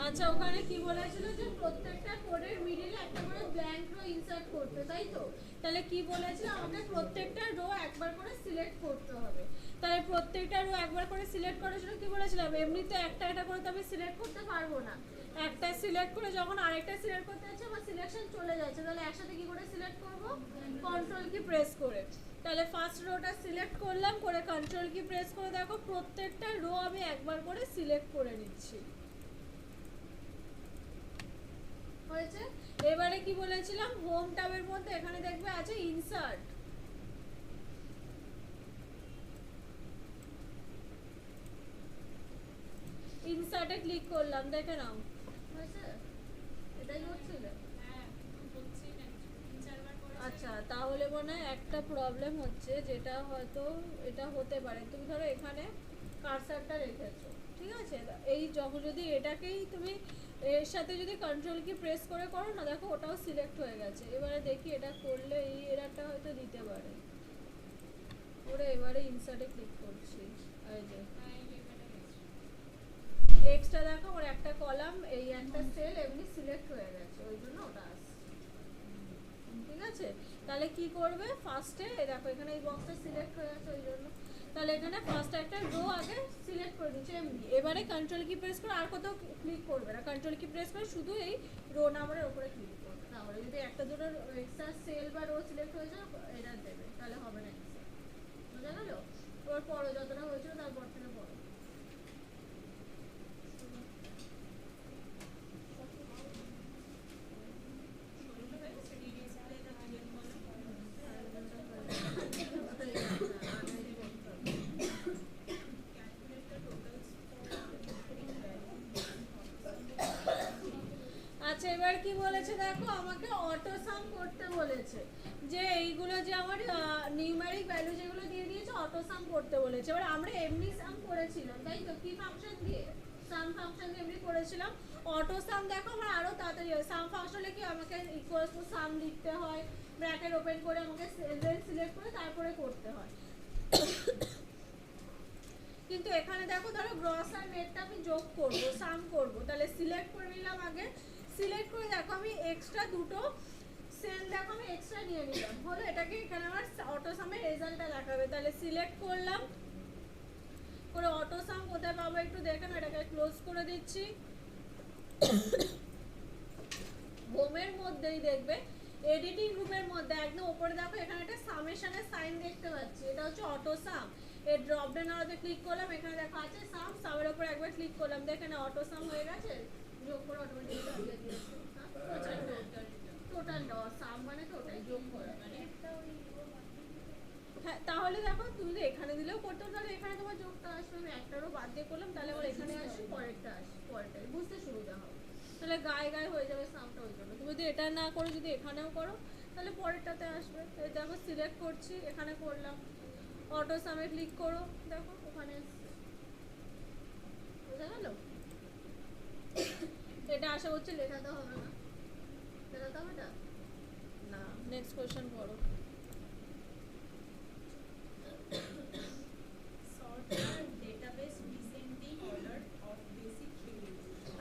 আচ্ছা ওখানে কি বলেছিল যে প্রত্যেকটা কোডের মিডলে একটা করে ব্ল্যাঙ্ক রো ইনসার্ট করতে, তাই তো? তাহলে কি বলেছিল আমাকে প্রত্যেকটা রো একবার করে সিলেক্ট করতে হবে। তাহলে প্রত্যেকটা রো একবার করে সিলেক্ট করার জন্য কি বলেছিলাম, এমনিতে একটা একটা করে তো আমি সিলেক্ট করতে পারবো না। একটা সিলেক্ট করে যখন আরেকটা সিলেক্ট করতে যাচ্ছে আমার সিলেকশন চলে যাচ্ছে, তাহলে একসাথে কি করে সিলেক্ট করব? কন্ট্রোল কি প্রেস করে। তাহলে ফার্স্ট রোটা সিলেক্ট করলাম, করে কন্ট্রোল কি প্রেস করে দেখো প্রত্যেকটা রো আমি একবার করে সিলেক্ট করে নিচ্ছি। হয়েছে। এবারে কি বলেছিলাম, হোম ট্যাবের মধ্যে এখানে দেখবে আছে ইনসার্ট। ইনসার্টে ক্লিক করলাম, দেখে নাও হয়েছে। এটাই হচ্ছিল। আচ্ছা তাহলে মনে হয় একটা প্রবলেম হচ্ছে, যেটা হয়তো এটা হতে পারে। তুমি ধরো এখানে কার্সারটা রেখেছো, ঠিক আছে, এই যখন যদি এটাকেই তুমি এর সাথে যদি কন্ট্রোল কি প্রেস করে করো না, দেখো ওটাও সিলেক্ট হয়ে গেছে। এবারে দেখি এটা করলে এই এরারটা হয়তো দিতে পারে। ওরে এবারে ইনসার্টে ক্লিক করছি, এই যে এক্সট্রা দেখো ওর একটা কলাম এই একটা সেল এমনি সিলেক্ট হয়ে গেছে, ওই জন্য ওটা আসছে। ঠিক আছে, তাহলে কি করবে ফার্স্টে দেখো এখানে এই বক্সটা সিলেক্ট হয়ে আছে, ওই জন্য তাহলে এখানে ফার্স্ট একটা রো আগে সিলেক্ট করে দিচ্ছে এমনি। এবারে কন্ট্রোল কি প্রেস করে আর কোথাও ক্লিক করবে না, কন্ট্রোল কি প্রেস করে শুধু এই রো নাম্বারের উপরে ক্লিক করবে। তাহলে যদি একটা দুটো এক্সট্রা সেল বা রো সিলেক্ট হয়ে যায় এটা দেবে, তাহলে হবে না এক্সট্রা। বুঝা গেল? ওর পরে যতটা হয়েছিল তারপর থেকে পড়ো। আচ্ছা এবার কি বলেছে দেখো, আমাকে অটো সাম করতে বলেছে, যে এইগুলো যে আমার নিউমেরিক ভ্যালু যেগুলো দিয়ে দিয়েছে অটো সাম করতে বলেছে। এবার আমরা এমনি সাম করেছিলাম, তাই তো? কি ফাংশন দিয়ে? সাম ফাংশন দিয়ে এমনি করেছিলাম। অটো সাম দেখো আমার আরো তাড়াতাড়ি হয়। সাম ফাংশনে কি আমাকে ইকুয়ালস টু সাম লিখতে হয়, ব্র্যাকেট ওপেন করে আমাকে সেল সিলেক্ট করে তারপরে করতে হয়। কিন্তু এখানে দেখো ধরো গ্রস আর নেটটা আমি যোগ করব, সাম করব, তাহলে সিলেক্ট করে নিলাম আগে। সিলেক্ট করে দেখো আমি এক্সট্রা দুটো সেল দেখো আমি এক্সট্রা নিয়ে নিলাম, হলো এটাকে এখানে আমার অটো সামের রেজাল্টটা দেখাবে। তাহলে সিলেক্ট করলাম, করে অটো সাম কোথায় পাবো একটু দেখেন, এটাকে ক্লোজ করে দিচ্ছি। হোমের মধ্যেই দেখবে এডিটিং গ্রুপের মধ্যে একদম উপরে দেখো এখানে একটা সামেশনের সাইন দেখতে পাচ্ছি, এটা হচ্ছে অটো সাম। এর ড্রপ ডাউন আরতে ক্লিক করলাম, এখানে দেখো আছে সাম, সামের উপর একবার ক্লিক করলাম, দেখেন অটো সাম হয়ে গেছে, যোগ করে অটোমেটিক্যালি দিয়ে দিয়েছে। টোটাল সাম মানে তো ওটাই যোগ করা। হ্যাঁ তাহলে দেখো তুমি তো এখানে দিলেও করতে, তাহলে এখানে তোমার যোগটা আসবে। আমি একটারও বাদ দিয়ে করলাম, তাহলে আমার এখানে আসবে, পরেরটা আসবে, পরেরটাই বুঝতে সুবিধা হবে। তাহলে গায়ে গায়ে হয়ে যাবে সামটা, ওই জন্য তুমি যদি এটা না করো যদি এখানেও করো তাহলে পরেরটাতে আসবে। এই দেখো সিলেক্ট করছি, এখানে করলাম, অটো সামে ক্লিক করো, দেখো ওখানে বোঝা গেল? এটা আশা করছি লেখাতে হবে না, লেখাতে হবে না। না, নেক্সট কোশ্চেন পড়ো।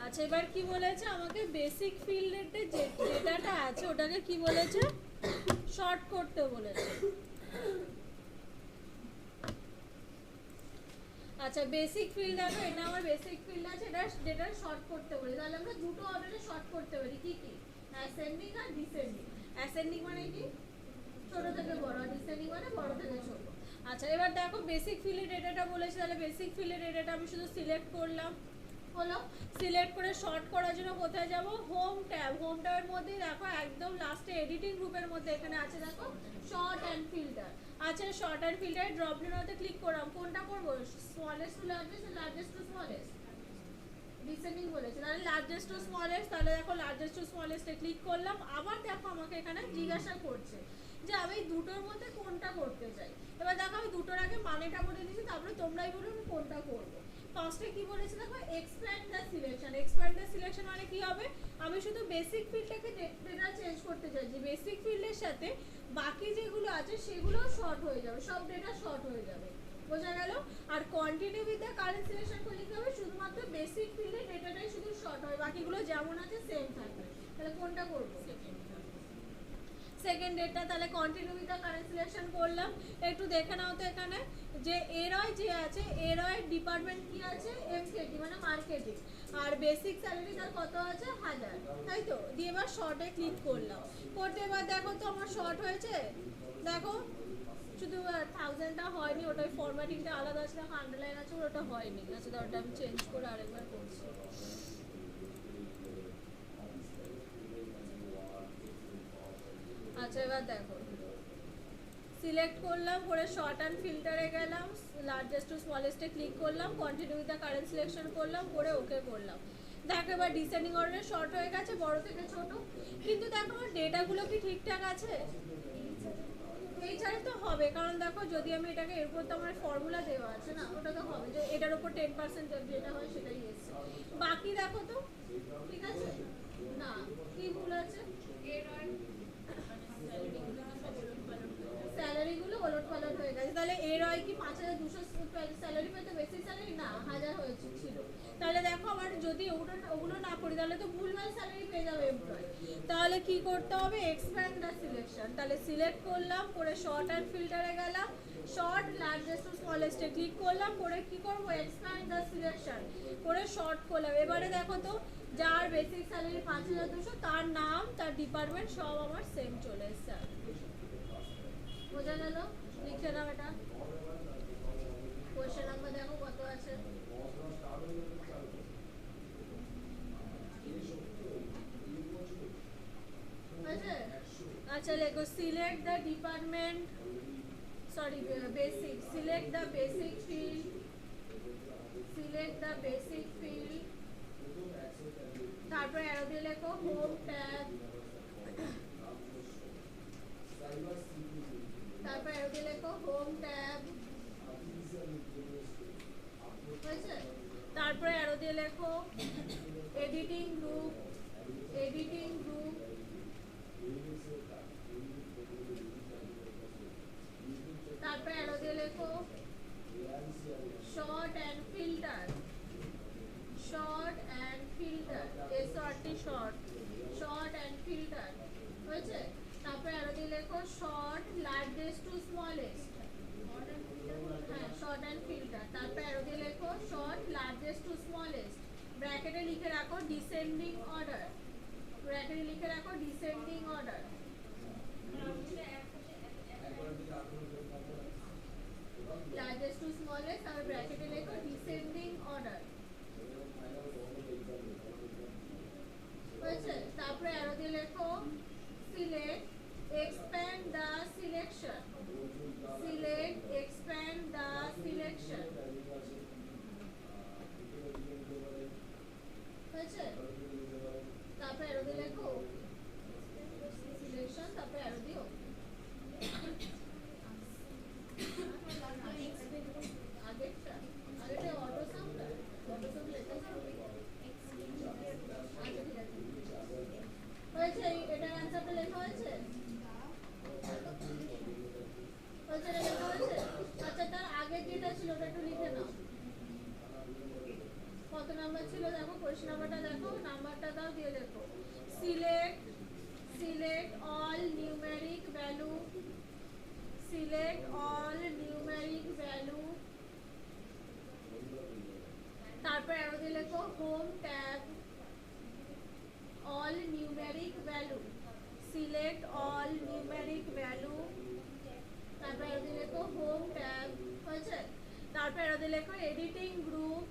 আচ্ছা এবার কি বলেছে আমাকে, বেসিক ফিল্ডের যে ডেটাটা আছে ওটাকে কি বলেছে, শর্ট করতে বলেছে। আচ্ছা বেসিক ফিল্ড দেখো, এটা আমার বেসিক ফিল্ড আছে, এটা ডেটা শর্ট করতে বলে। তাহলে আমরা দুটো অর্ডারে শর্ট করতে পারি, কি কি? অ্যাসেন্ডিং আর ডিসেন্ডিং। অ্যাসেন্ডিং মানে কি? ছোট থেকে বড়, আর ডিসেন্ডিং মানে বড় থেকে ছোট। আচ্ছা এবার দেখো বেসিক ফিল্ডের ডেটাটা বলেছে, তাহলে বেসিক ফিল্ডের ডেটাটা আমি শুধু সিলেক্ট করলাম, হলো। সিলেক্ট করে শর্ট করার জন্য কোথায় যাব? Home tab. হোম ট্যাবের মধ্যে দেখো একদম লাস্টে এডিটিং গ্রুপের মধ্যে এখানে আছে দেখো শর্ট অ্যান্ড ফিল্টার। আচ্ছা শর্ট অ্যান্ড ফিল্টারে ড্রপ ডাউনে ক্লিক করলাম, কোনটা করব? Smallest to largest, largest to smallest? Descending বলেছে, তাহলে লার্জেস্ট টু স্মলেস্ট। তাহলে দেখো লার্জেস্ট টু স্মলেস্টে ক্লিক করলাম। আবার দেখো আমাকে এখানে জিজ্ঞাসা করছে যে আমি দুটোর মধ্যে কোনটা করতে চাই। এবার দেখো আমি দুটোর আগে মানেটা বলে দিয়েছি, তারপরে তোমরাই বলো আমি কোনটা করবো। ফার্স্টে কি বলেছে দেখো, expand the selection. Expand the selection মানে কি হবে, আমি শুধু বেসিক ফিল্ডটাকে ডেটা চেঞ্জ করতে চাইছি, বেসিক ফিল্ডের সাথে বাকি যেগুলো আছে সেগুলো শর্ট হয়ে যাবে, সব ডেটা শর্ট হয়ে যাবে। বোঝা গেল? আর continue with the current selection করলে কি হবে, শুধুমাত্র বেসিক ফিল্ডের ডেটাটাই শুধু শর্ট হয়, বাকিগুলো যেমন আছে সেম থাকবে। তাহলে কোনটা করবো? সেকেন্ড ডেটটা। তাহলে continue with the current selection করলাম। একটু দেখে নাও তো এখানে যে এরয় যে আছে, এরয় ডিপার্টমেন্ট কি আছে? এমকেটি মানে মার্কেটিং। আর বেসিক স্যালারি তার কত আছে? 1000, তাই তো? দিয়ে এবার শর্টে ক্লিক করলাম। করতে এবার দেখো তো আমার শর্ট হয়েছে, দেখো শুধু 1000টা হয়নি, ওটাই ফরম্যাটিংটা আলাদা আছে, দেখো আন্ডারলাইন আছে, ওটা হয়নি। আচ্ছা ওটা আমি চেঞ্জ করে আরেকবার করছি। আচ্ছা এবার দেখো সিলেক্ট করলাম, করে শর্ট অ্যান্ড ফিল্টারে গেলাম, লার্জেস্ট টু স্মলেস্টে ক্লিক করলাম, continue with the current selection করলাম, করে ওকে করলাম। দেখো এবার ডিসেন্ডিং অর্ডারে শর্ট হয়ে গেছে, বড় থেকে ছোট। কিন্তু দেখো আমার ডেটাগুলো কি ঠিকঠাক আছে? এই ছাড়া তো হবে, কারণ দেখো যদি আমি এটাকে এর উপর তো আমার ফর্মুলা দেওয়া আছে না, ওটা তো হবে যে এটার উপর 10% যেটা হয় সেটাই এসছে। বাকি দেখো তো ঠিক আছে না, কি ভুল আছে? স্যালারিগুলো ওলট পালট হয়ে গেছে। তাহলে এর হয় কি 5200 স্যালারি পেতে, বেসিক স্যালারি না 1000 হয়েছে ছিল। তাহলে দেখো আমার যদি ওগুলো না করি তাহলে তো ভুলভাল স্যালারি পেয়ে যাবে এমপ্লয়। তাহলে কি করতে হবে? Expand the selection. তাহলে সিলেক্ট করলাম, করে শর্ট অ্যান্ড ফিল্টারে গেলাম, শর্ট লার্জেস্ট টু স্মলেস্টে ক্লিক করলাম, করে কি করব? এক্সপ্যান্ড দ্য সিলেকশন, করে শর্ট করলাম। এবারে দেখো তো যার বেসিক স্যালারি 5200 তার নাম, তার ডিপার্টমেন্ট সব আমার সেম চলে এসছে। বোঝা গেল? লিখে নাও এটা। কোশ্চেন নাম্বার দেখো কত আছে। আচ্ছা লেখো select the department, sorry basic, select the basic field, select the basic field, তারপরে অ্যারো দিয়ে লেখো হোম ট্যাব, তারপরে অ্যারো দিয়ে লেখো হোম ট্যাব, হয়েছে? তারপরে অ্যারো দিয়ে লেখো এডিটিং গ্রুপ, এডিটিং গ্রুপ, তারপরে অ্যারো দিয়ে লেখো short and filter, short and filter, SRT short, short and filter, হয়েছে? তারপরে অ্যারো দিয়ে লেখো শর্ট লার্জেস্ট টু স্মলেস্ট, হ্যাঁ শর্ট অ্যান্ড ফিল্টার। তারপরে অ্যারো দিয়ে লেখো শর্ট লার্জেস্ট টু স্মলেস্ট, ব্র্যাকেটে লিখে রাখো ডিসেন্ডিং অর্ডার, ব্র্যাকেটে লিখে রাখো descending order, largest to smallest, তারপর ব্র্যাকেটে লেখো ডিসেন্ডিং অর্ডার, হয়েছে? তারপরে অ্যারো দিয়ে লেখো select expand the selection, select expand the selection, হয়েছে? তারপরে অ্যারো দিয়ে লেখো সিলেকশন, তারপরে অ্যারো দিও আগেরটা, আগেরটা অটো সামটা, অটো সাম লেখা হয়েছে? এটার অ্যান্সারটা লেখা হয়েছে? হয়েছে, লেখা হয়েছে? আচ্ছা তার আগের যেটা ছিল ওটা একটু লিখে নাও। কত নাম্বার ছিল দেখো, কোশ্চেন নাম্বারটা দেখো, নাম্বারটা দাও, দিয়ে লেখো select, select all numeric value, select all numeric value, তারপর অ্যারো দিয়ে লেখো home tab, all numeric value, select all numeric value, তারপর এর দিকে লেখো হোম ট্যাব, হয়েছে? তারপর এর দিকে লেখো এডিটিং গ্রুপ,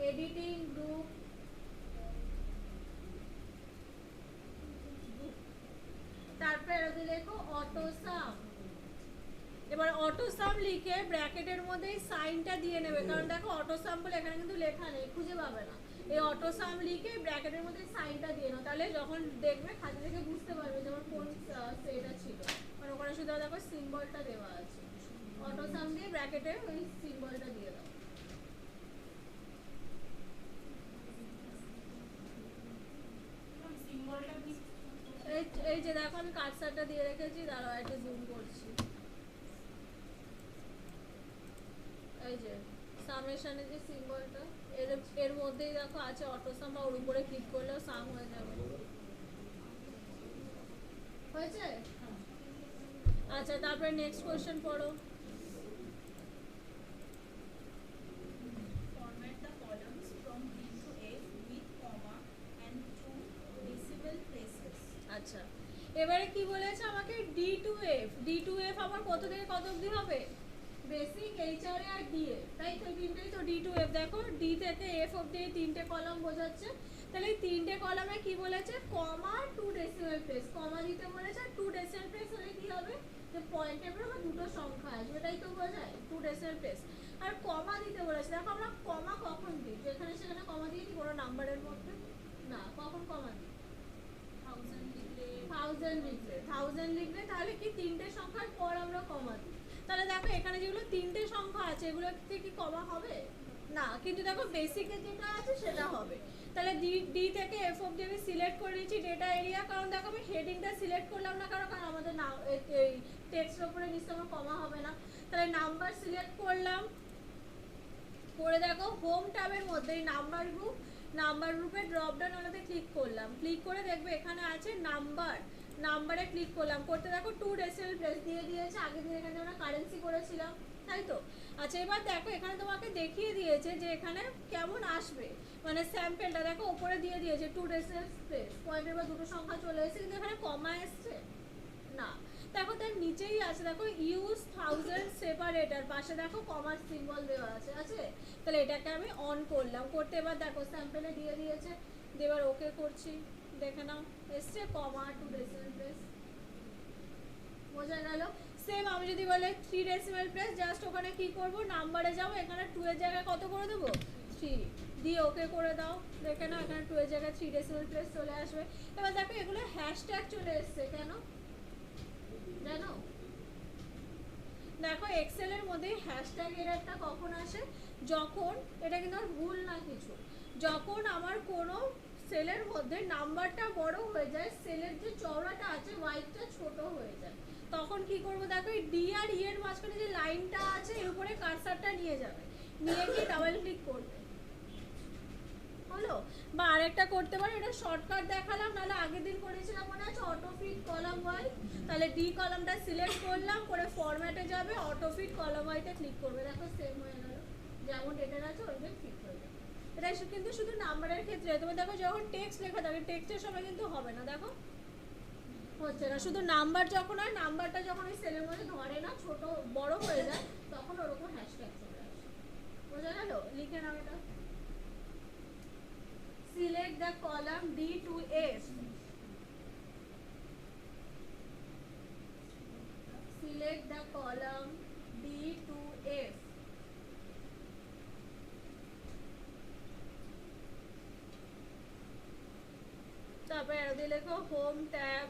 এডিটিং গ্রুপ, তারপর এর দিকে লেখো অটো সাম। এবার অটো সাম লিখে ব্র্যাকেটের মধ্যে সাইনটা দিয়ে নেবে, কারণ দেখো অটো সাম বলে এখানে কিন্তু লেখা নেই, খুঁজে পাবে না। এই অটো সাম লিখে ব্র্যাকেটের মধ্যে সাইনটা দিয়ে নাও, তাহলে যখন দেখবে খাতা থেকে বুঝতে পারবে যেমন কোন সেটা ছিল, মানে ওখানে শুধু দেখো সিম্বলটা দেওয়া আছে। অটো সাম দিয়ে ব্র্যাকেটে ওই সিম্বলটা দিয়ে দাও। এই যে দেখো আমি কার্সারটা দিয়ে রেখেছি, দাঁড়াও একটু জুম করছি। এই যে সামেশনে যে সিম্বলটা, এর এর মধ্যেই দেখো আছে অটো সাম, বা ওর উপরে ক্লিক করলেও সাম হয়ে যাবে। হয়েছে? আচ্ছা, তারপরে নেক্সট কোশ্চেন পড়ো। Format the columns from D to F with comma and two decimal places. আচ্ছা, এবারে কি বলেছে আমাকে? D to F. D to F আবার কত থেকে কত অবধি হবে? বেসিক, এইচআর আর ডিএ, তাই তো? তিনটেই তো ডি টু এফ। দেখো ডি থেকে এফ অবধি তিনটে কলাম বোঝাচ্ছে। তাহলে এই তিনটে কলামে কি বলেছে? Comma two decimal place. Comma দিতে বলেছে, টু ডেসিমাল প্লেস হলে কি হবে? যে পয়েন্টের পর আমার দুটো সংখ্যা আসবে, এটাই তো বোঝায় টু ডেসিমাল প্লেস। আর কমা দিতে বলেছে, দেখো আমরা কমা কখন দিই? যেখানে সেখানে কমা দিই কোনো নাম্বারের মধ্যে না, কখন কমা দিই? 1000 লিখলে, 1000 লিখলে, 1000 লিখলে তাহলে কি তিনটে সংখ্যার পর আমরা কমা দিই। তাহলে দেখো এখানে যেগুলো তিনটে সংখ্যা আছে এগুলোতে কি কমা হবে? না, কিন্তু দেখো বেসিকে যেটা আছে সেটা হবে। তাহলে ডি থেকে এফ অবধি আমি সিলেক্ট করে নিচ্ছি ডেটা এরিয়া, কারণ দেখো আমি হেডিংটা সিলেক্ট করলাম না, কারণ আমাদের না এই টেক্সটের উপরে নিশ্চয় আমার কমা হবে না। তাহলে নাম্বার সিলেক্ট করলাম, করে দেখো হোম ট্যাবের মধ্যে নাম্বার গ্রুপ, নাম্বার গ্রুপে ড্রপ ডাউন ওটাতে ক্লিক করলাম, ক্লিক করে দেখবে এখানে আছে নাম্বার। নাম্বারে ক্লিক করলাম, করতে দেখো টু ডেসিমাল প্লেস দিয়ে দিয়েছে। আগের দিন এখানে আমরা কারেন্সি করেছিলাম, তাই তো? আচ্ছা, এবার দেখো এখানে তোমাকে দেখিয়ে দিয়েছে যে এখানে কেমন আসবে, মানে স্যাম্পেলটা দেখো উপরে দিয়ে দিয়েছে টু ডেসিমাল প্লেস, পয়েন্টের বা দুটো সংখ্যা চলে এসেছে, কিন্তু এখানে কমা এসছে না। দেখো তার নিচেই আছে, দেখো ইউজ 1000 সেপারেটর, পাশে দেখো কমার সিম্বল দেওয়া আছে, আছে? তাহলে এটাকে আমি অন করলাম, করতে এবার দেখো স্যাম্পলে দিয়ে দিয়েছে, এবার ওকে করছি, দেখে নাও এসছে কমা টু ডেসিমাল প্লেস। বোঝা গেল? সেম আমি যদি বলে 3 ডেসিমাল প্লেস, জাস্ট ওখানে কি করব? নাম্বারে যাবো, এখানে 2 এর জায়গায় কত করে দেবো? 3 দিয়ে ওকে করে দাও, দেখে নাও এখানে 2 এর জায়গায় 3 ডেসিমাল প্লেস চলে আসবে। এবার দেখো এগুলো হ্যাশট্যাগ চলে এসছে, কেন জানো? দেখো এক্সেল এর মধ্যে হ্যাশট্যাগ এররটা কখন আসে? যখন, এটা কিন্তু ভুল না কিছু, যখন আমার কোনো সেলের মধ্যে নাম্বারটা বড় হয়ে যায়, সেলের যে চওড়াটা আছে ওয়াইডটা ছোট হয়ে যায়, তখন কি করব? দেখো এই ডি আর ই এর মাঝখানে যে লাইনটা আছে এর উপরে কার্সারটা নিয়ে যাবে, নিয়ে কি ডাবল ক্লিক করবে, হলো? বা আরেকটা করতে পারো, এটা শর্টকাট দেখালাম, নাহলে আগের দিন করেছিলাম মনে আছে অটো ফিট কলাম ওয়াই। তাহলে ডি কলামটা সিলেক্ট করলাম, করে ফরম্যাটে যাবে, অটো ফিট কলাম ওয়াইতে ক্লিক করবে, দেখো সেম হয়ে গেল, যেমন ডেটার আছে ওইভাবে ফিট হয়ে যাবে। এটা কিন্তু শুধু নাম্বারের ক্ষেত্রে, তুমি দেখো যখন টেক্সট লেখা থাকে টেক্সটের সময় কিন্তু হবে না, দেখো হচ্ছে না, শুধু নাম্বার যখন হয়, নাম্বারটা যখন ওই সেলের মধ্যে ধরে না, ছোট বড় হয়ে যায়, তখন ওরকম হ্যাশট্যাগ চলে আসে। বোঝা গেল? লিখে নাও এটা। Select the column D to F. Select the column D to F. তারপরে আরো দিয়ে লেখো হোম ট্যাব,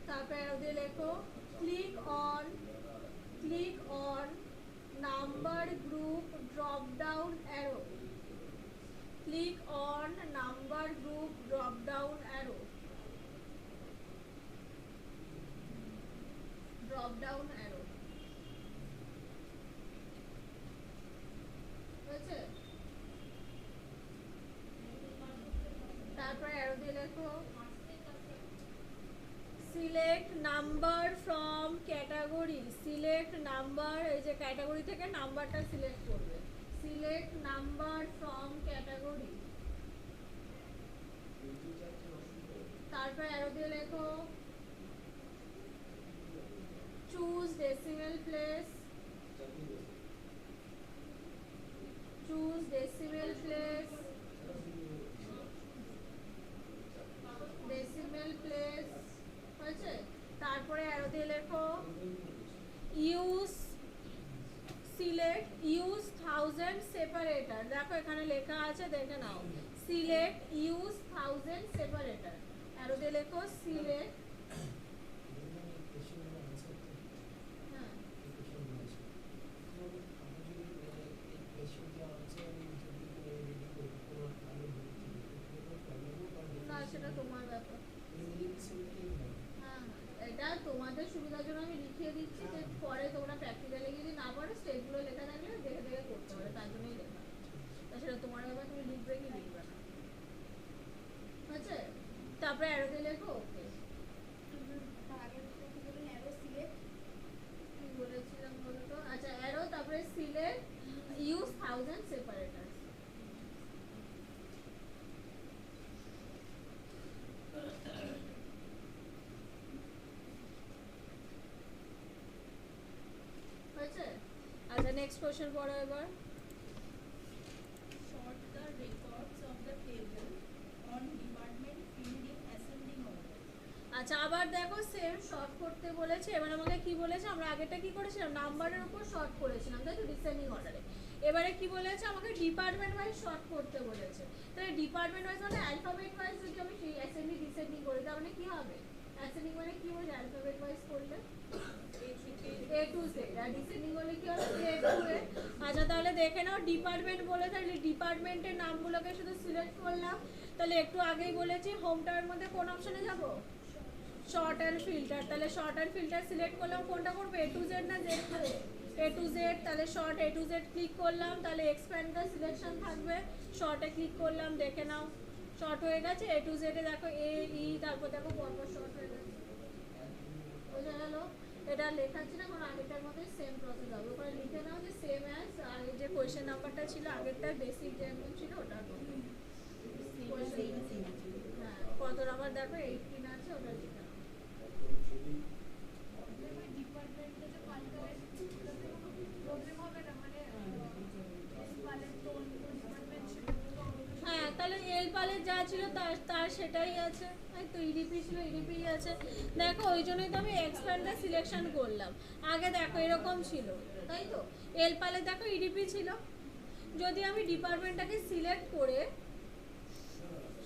তারপরে আরো দিয়ে লেখো click on number group drop down arrow, click on number group drop down arrow, drop down arrow, হয়েছে? তারপরে অ্যারো দিয়ে লেখো select number from category, select number, এই যে ক্যাটাগরি থেকে নাম্বারটা সিলেক্ট করবে, সিলেক্ট নাম্বার ফ্রম ক্যাটাগরি। তারপরে অ্যারো দিয়ে লেখো choose decimal place, choose decimal place, decimal place, হয়েছে? তারপরে অ্যারো দিয়ে লেখো ইউজ, সিলেক্ট ইউজ 1000 সেপারেটর, দেখো এখানে লেখা আছে, দেখে নাও, সিলেক্ট ইউজ 1000 সেপারেটর, অ্যারো দিয়ে লেখো সিলেক্ট, হ্যাঁ না সেটা তোমার ব্যাপার, হ্যাঁ এটা তোমাদের সুবিধার জন্য আমি লিখিয়ে দিচ্ছি, যে পরে তোমরা নেক্সট কোশ্চেন পড়ো এবার। Sort the records of the table on department field in ascending order. আচ্ছা আবার দেখো সেম শর্ট করতে বলেছে। এবার আমাকে কি বলেছে, আমরা আগেটা কি করেছিলাম নাম্বারের উপর শর্ট করেছিলাম তাই তো ডিসেন্ডিং অর্ডারে। এবারে কি বলেছে আমাকে ডিপার্টমেন্ট ওয়াইজ শর্ট করতে বলেছে। তাহলে ডিপার্টমেন্ট ওয়াইজ মানে অ্যালফাবেট ওয়াইজ যদি আমি অ্যাসেন্ডিং ডিসেন্ডিং করি তার মানে কি হবে, অ্যাসেন্ডিং মানে কি বলে অ্যালফাবেট ওয়াইজ করলে এ টু জেড, আর ডিসেন্ডিং হলে কি হবে এ টু এ। আচ্ছা তাহলে দেখে নাও ডিপার্টমেন্ট বলে, তাহলে ডিপার্টমেন্টের নামগুলোকে শুধু সিলেক্ট করলাম। তাহলে একটু আগেই বলেছি হোমটার মধ্যে কোন অপশনে যাব, শর্ট অ্যান্ড ফিল্টার। তাহলে শর্ট অ্যান্ড ফিল্টার সিলেক্ট করলাম, কোনটা করবো এ টু জেড না জেড করে এ টু জেড। তাহলে short A to Z click করলাম, তাহলে এক্সপ্যান্ড দ্য সিলেকশন থাকবে, শর্টে ক্লিক করলাম দেখে নাও শর্ট হয়ে গেছে এ টু জেডে। দেখো এ ই তারপর দেখো পরপর শর্ট হয়ে গেছে, বোঝা গেল। এটা লেখাচ্ছি না, কারণ আগেরটার মধ্যে সেম প্রসেস হবে। ওখানে লিখে নাও যে সেম অ্যাজ আগে যে কোয়েশ্চেন নাম্বারটা ছিল আগেরটা বেসিক যেমন ছিল ওটা হ্যাঁ কত নাম্বার দেখো 18 আছে ওটা লিখে নাও। হ্যাঁ তাহলে এল পালের যা ছিল তার সেটাই আছে, তাই তো ইডিপি ছিল ইডিপি আছে। দেখো ওই জন্যই তো আমি এক্সপ্যান্ডার সিলেকশন করলাম। আগে দেখো এরকম ছিল তাই তো, এল পালে দেখো ইডিপি ছিল। যদি আমি ডিপার্টমেন্টটাকে সিলেক্ট করে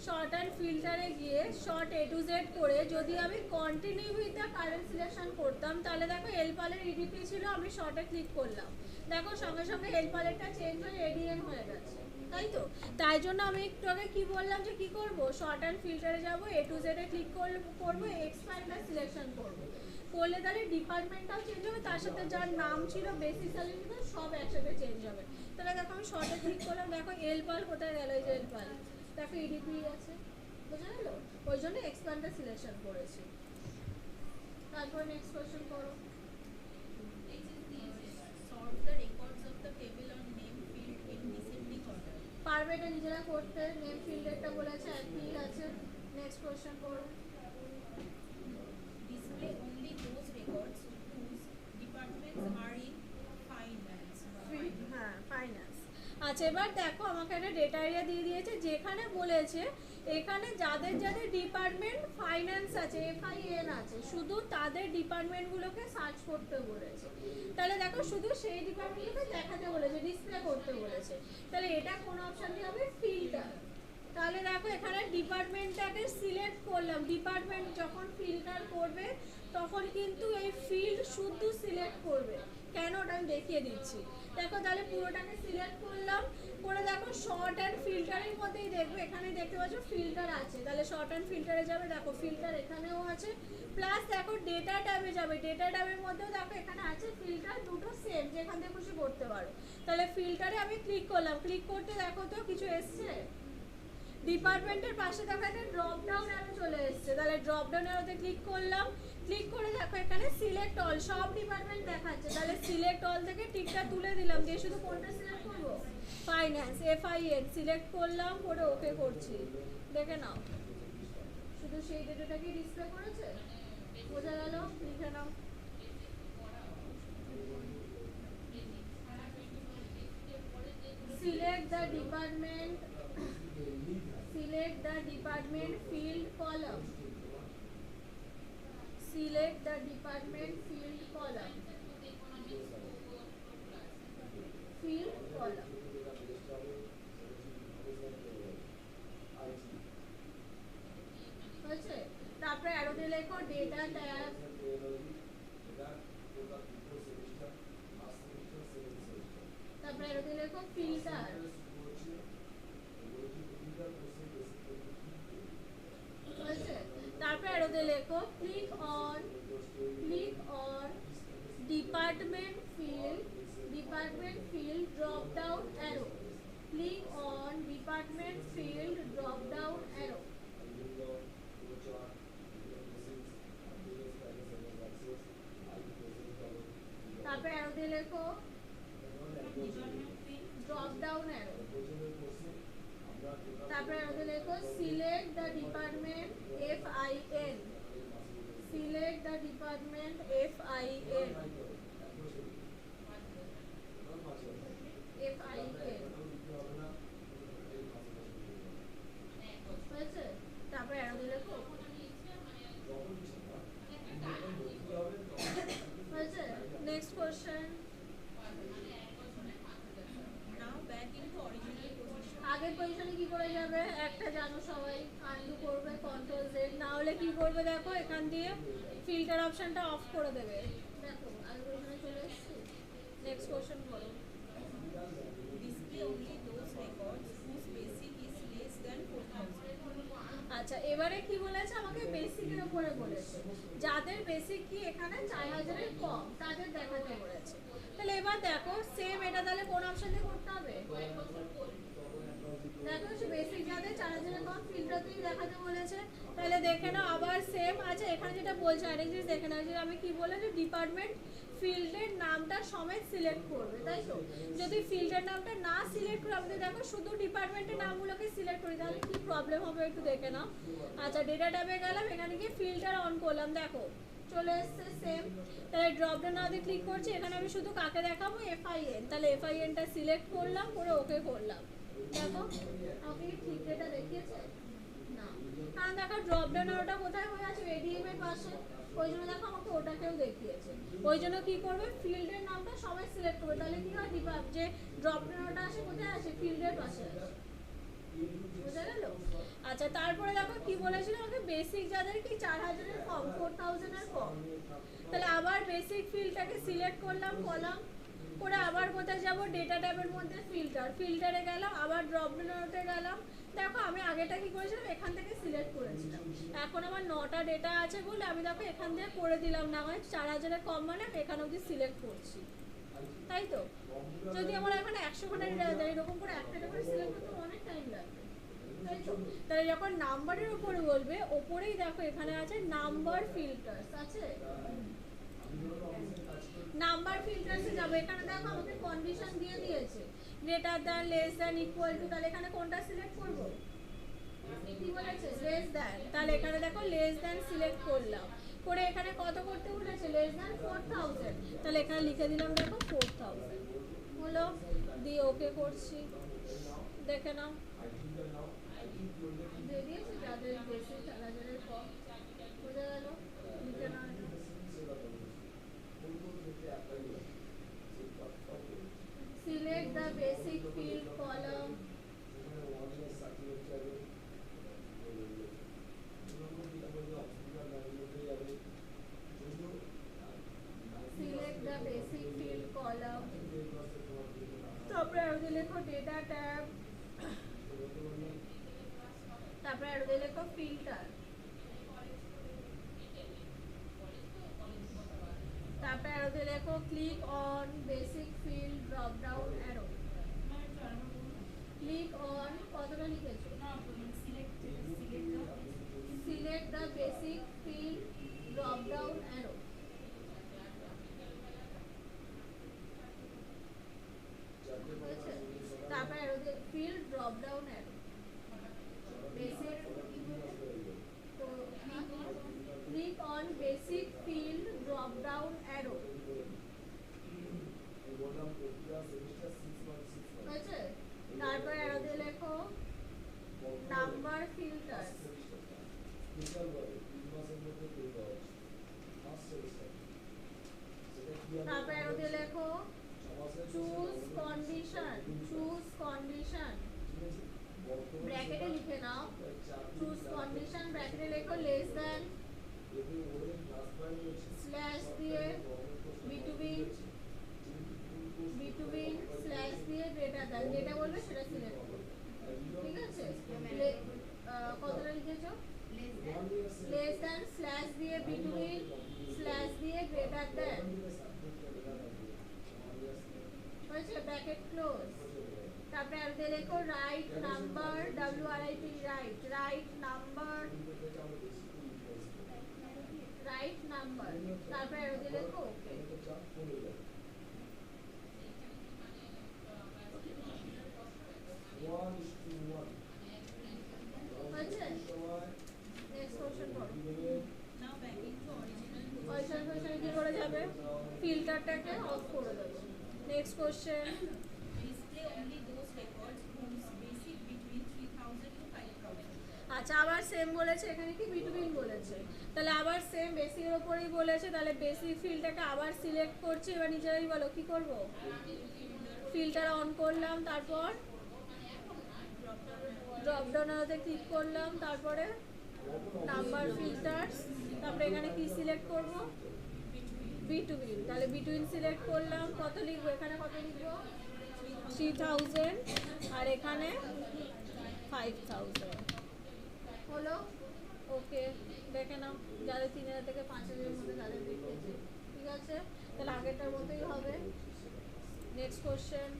শর্ট অ্যান্ড ফিল্টারে গিয়ে শর্ট এ টু জেড করে যদি আমি continue with the current selection করতাম তাহলে দেখো এল পালের ইডিপি ছিল, আমি শর্টে ক্লিক করলাম দেখো সঙ্গে সঙ্গে এল পালেরটা চেঞ্জ হয়ে এডিএন হয়ে গেছে তাই তো। তাই জন্য আমি একটু আগে কি বললাম যে কি করব, শর্ট অ্যান্ড ফিল্টারে যাব এ টু জেডে ক্লিক করবো এক্সপ্যান্ডার সিলেকশন করবো, করলে তাহলে ডিপার্টমেন্টটাও চেঞ্জ হবে, তার সাথে যার নাম ছিল বেসিক স্যালারি ছিল সব একসাথে চেঞ্জ হবে। তাহলে দেখো আমি শর্টে ক্লিক করলাম, দেখো এল পাল কোথায় গেল, এই যে এল পাল দেখো ইডিপি আছে, বোঝা গেল। ওই জন্য এক্সপ্যান্ডার সিলেকশন করেছি। তারপর নেক্সট কোশ্চেন করো। Sort the records of the table on name field in descending order. পারবে এটা নিজেরা করতে, নেম ফিল্ডেরটা বলেছে একই আছে। নেক্সট কোশ্চেন করো। Display only those records whose departments are in finance. হ্যাঁ ফাইন্যান্স। আচ্ছা এবার দেখো আমাকে একটা ডেটা এরিয়া দিয়ে দিয়েছে যেখানে বলেছে এখানে যাদের যাদের ডিপার্টমেন্ট ফাইন্যান্স আছে FIN আছে শুধু তাদের ডিপার্টমেন্টগুলোকে সার্চ করতে বলেছে। তাহলে দেখো শুধু সেই ডিপার্টমেন্টগুলোকে দেখাতে বলেছে, ডিসপ্লে করতে বলেছে। তাহলে এটা কোন অপশনটি হবে, ফিল্টার। তাহলে দেখো এখানে ডিপার্টমেন্টটাকে সিলেক্ট করলাম, ডিপার্টমেন্ট যখন ফিল্টার করবে তখন কিন্তু এই ফিল্ড শুধু সিলেক্ট করবে। কেন ওটা আমি দেখিয়ে দিচ্ছি। দেখো তাহলে পুরোটাকে সিলেক্ট করলাম করে দেখো শর্ট অ্যান্ড ফিল্টারের মধ্যেই দেখবে এখানে দেখতে পাচ্ছ ফিল্টার আছে, তাহলে শর্ট অ্যান্ড ফিল্টারে যাবে, দেখো ফিল্টার এখানেও আছে। প্লাস দেখো ডেটা ট্যাবে যাবে, ডেটা ট্যাবের মধ্যেও দেখো এখানে আছে ফিল্টার, দুটো সেম যেখান থেকে খুশি করতে পারো। তাহলে ফিল্টারে আমি ক্লিক করলাম, ক্লিক করতে দেখো তো কিছু এসছে, ডিপার্টমেন্টের পাশে দেখো একটা ড্রপ ডাউন অ্যারো চলে এসেছে। তাহলে ড্রপ ডাউন অ্যারোতে ক্লিক করলাম, ক্লিক করে দেখো এখানে সিলেক্ট অল সব ডিপার্টমেন্ট দেখাচ্ছে। তাহলে সিলেক্ট অল থেকে টিকটা তুলে দিলাম, দিয়ে শুধু কোনটা সিলেক্ট করবো, ফাইন্যান্স FIN সিলেক্ট করলাম, করে ওকে করছি। দেখে নাও শুধু সেই ডেটাটাকে ডিসপ্লে করেছে, বোঝা গেল। লিখে নাও select the department field column, select the department field column, হয়েছে। তারপরে অ্যারোতে লেখো ডেটা ট্যাব, তারপরে অ্যারোতে লেখো ফিল্টার, হয়েছে। তারপরে অ্যারোতে লেখো click on department field drop down arrow, click on department field drop down arrow. তারপরে অ্যারোতে লেখো ড্রপ ডাউন অ্যারো, তারপরে অ্যারোতে লেখো select the department FIN, select the department FIN। হয়ে যাবে, একটা জানো সবাই, আনডু করবে কন্ট্রোল জেড, না হলে কি করবে দেখো এখান দিয়ে ফিল্টার অপশনটা অফ করে দেবে। দেখো আমি ওখানে চলে এসেছি। নেক্সট কোশ্চেন করো। Display only those records whose basic is less than 4000. আচ্ছা এবারে কি বলেছে, আমাকে বেসিকের উপরে বলেছে, যাদের বেসিক কি এখানে 4000 এর কম তাদের দেখাতে বলেছে। তাহলে এবার দেখো সেম এটা তাহলে কোন অপশন দিয়ে করতে হবে, দেখো সে বেসিক যাদের 4000 এর কম ফিল্টারতেই দেখাতে বলেছে। তাহলে দেখে নাও আবার সেম আছে, এখানে যেটা বলছে আরেক জিনিস দেখে নাও, যে আমি কি বলেছি ডিপার্টমেন্ট ফিল্ডের নামটা সমেত সিলেক্ট করবে, তাই তো? যদি ফিল্ডের নামটা না সিলেক্ট করে আমাদের দেখো শুধু ডিপার্টমেন্টের নামগুলোকে সিলেক্ট করি, তাহলে কি প্রবলেম হবে একটু দেখে নাও। আচ্ছা ডেটা ট্যাবে গেলাম, এখানে গিয়ে ফিল্টার অন করলাম, দেখো চলে এসছে সেম। তাহলে ড্রপ ডাউন নাও ক্লিক করছি, এখানে আমি শুধু কাকে দেখাবো, এফআইএন, তাহলে এফআইএনটা সিলেক্ট করলাম, করে ওকে করলাম। দেখো আমাকে কি ঠিক ডেটা দেখিয়েছে না, কারণ দেখো ড্রপ ডাউন ওটা কোথায় হয়ে আছে, এডিএম এর পাশে, ওই জন্য দেখো আমাকে ওটাকেও দেখিয়েছে। ওই জন্য কি করবে, ফিল্ডের নামটা সবাই সিলেক্ট করবে, তাহলে কি হয় যে ড্রপ ডাউন ওটা আসে কোথায় আসে, ফিল্ডের পাশে আসে, বুঝা গেল? আচ্ছা তারপরে দেখো কি বলেছিল আমাকে, বেসিক যাদের কি 4000 এর কম, 4000 এর কম, তাহলে আবার বেসিক ফিল্ডটাকে সিলেক্ট করলাম কলাম করে, আবার কোথায় যাব, ডেটা ট্যাবের মধ্যে ফিল্টারে গেলাম, আবার ড্রপ ডাউনে গেলাম। দেখো আমি আগেটা কি করেছিলাম, এখান থেকে সিলেক্ট করেছিলাম, এখন আমার 9টা ডেটা আছে বলে আমি দেখো এখান থেকে করে দিলাম, না হয় 4000 এর কম মানে আমি এখানে অবধি সিলেক্ট করছি, তাই তো? যদি আমার এখানে 100 খানা এরকম করে একটা করে সিলেক্ট করতে অনেক টাইম লাগবে, তাই তো? তাহলে যখন নাম্বারের উপরে বলবে, ওপরেই দেখো এখানে আছে নাম্বার ফিল্টার্স আছে, নাম্বার ফিল্টারসে যাবো, এখানে দেখো আমাকে কন্ডিশন দিয়ে দিয়েছে greater than, less than, equal to, তাহলে এখানে কোনটা সিলেক্ট করব, কি বলেছে লেস দ্যান, তাহলে এখানে দেখো লেস দ্যান সিলেক্ট করলাম, করে এখানে কত করতে বলেছে, লেস দ্যান 4000, তাহলে এখানে লিখে দিলাম দেখো 4000 হলো, দিয়ে ওকে করছি, দেখে নাও দিয়ে দিয়েছে যাদের বেশি 4000 এর কম, বোঝা গেল? লিখে নাও select the basic field column, select the basic field column, তারপরে আর লেখো ডেটা ট্যাব, তারপরে আর লেখো ফিল্টার, তারপরে আর লেখো click on basic field drop down arrow, click on, কতটা লিখেছো, select the basic field drop down arrow, তারপরে arrow দিয়ে field drop down arrow, basic, তো click on basic field drop down arrow, বুঝেছো? তারপরে arrow দিয়ে লেখো নাম্বার ফিল্টার, তারপরে arrow দিয়ে লেখো choose condition, ব্র্যাকেটে লিখে নাও choose condition, ব্র্যাকেটে লেখো less than স্ল্যাশ দিয়ে between স্ল্যাশ দিয়ে greater than, যেটা বলবে সেটা সিলেক্ট করবে, ঠিক আছে? কতটা লিখেছো, less than স্ল্যাশ দিয়ে between স্ল্যাশ দিয়ে greater than, হয়েছে? ব্র্যাকেট ক্লোজ, তারপরে আর দিয়ে লেখো right number, WRIT right number, তারপরে আর দিয়ে লেখো ওকে, হয়েছে? নেক্সট কোশ্চেন করো। Now back into original question কি করে যাবে, ফিল্টারটাকে অফ করে দেবো। Next question, display only those records whose basic between 3000 to 5000. আচ্ছা আবার সেম বলেছে, এখানে কি বিটুইন বলেছে, তাহলে আবার সেম বেসিকের উপরেই বলেছে, তাহলে বেসিক ফিল্ডটাকে আবার সিলেক্ট করছি, এবার নিজেরাই বলো কি করব, ফিল্টার অন করলাম, তারপর ড্রপ ডাউন অ্যারোতে ক্লিক করলাম, তারপরে নাম্বার ফিল্টার্স, তারপরে এখানে কি সিলেক্ট করব, বিটুইন। তাহলে বিটুইন সিলেক্ট করলাম, কত লিখবো এখানে, কত লিখবো 3000, আর এখানে 5000 হলো। ওকে, দেখে নাও যাদের 3000 থেকে 5000 মধ্যে তাদের দেখেছি, ঠিক আছে। তাহলে আগেরটার মতোই হবে। Next question.